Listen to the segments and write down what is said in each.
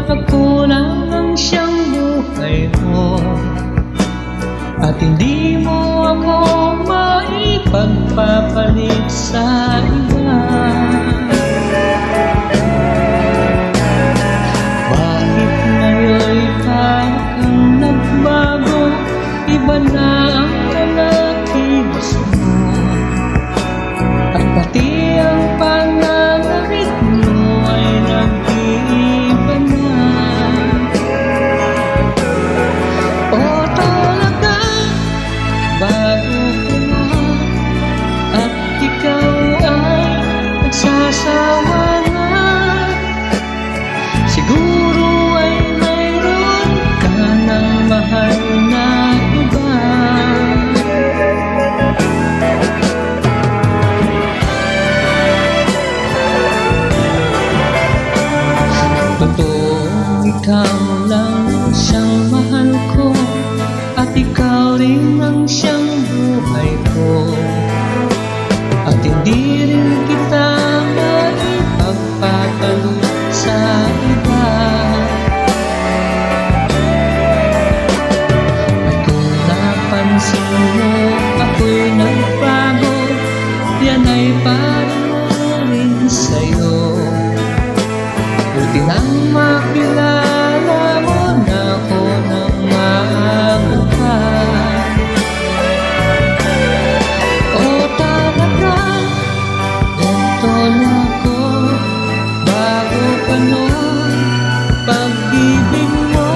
ako lang ang siyang buhay mo, at hindi mo ako maipagpapalit sa iba. Bakit ngayon parang nagbago? Iba na ang kalakilos mo, at pati ang pananamit mo ay nag-iiba na. O talaga, bago ko na, at ikaw ay nagsasawa na. Siguro ay mayroon ka ng mahal na iba. Totoong ikaw lang siyang mahal ko, at ikaw rin ang siyang buhay ko, at hindi rin kita maipagpapalit sa iba. At kung napansin mo ako'y nagbago, yan ay para rin sa'yo. Buti nang makilala mo na ako ng maaga pa. O talaga, ganito na ako, bago pa noon pag-ibig mo,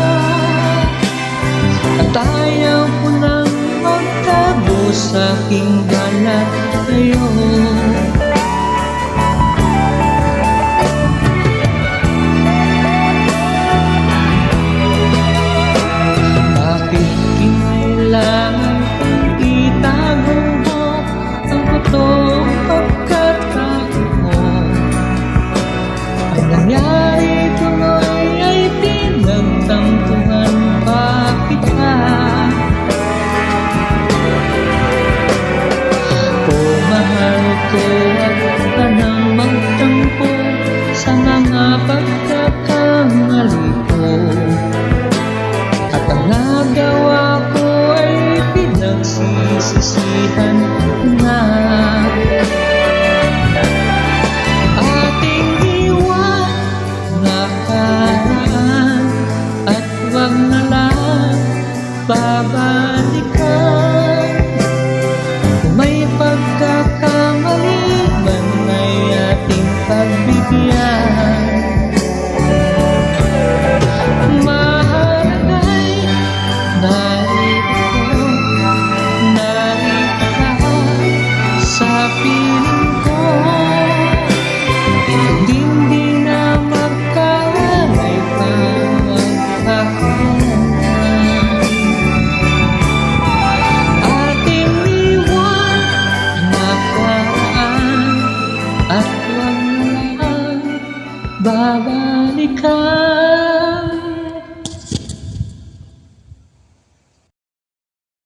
at ayaw ko nang magtago sa aking balat sa'yo. Nangyari tuloy ay pinagtampuhan pa kita. O mahal ko, at ka nang magtampo sa mga pagkakamali ko, at ang nagawa ko ay pinagsisisihan na. Wag na lang babalikan.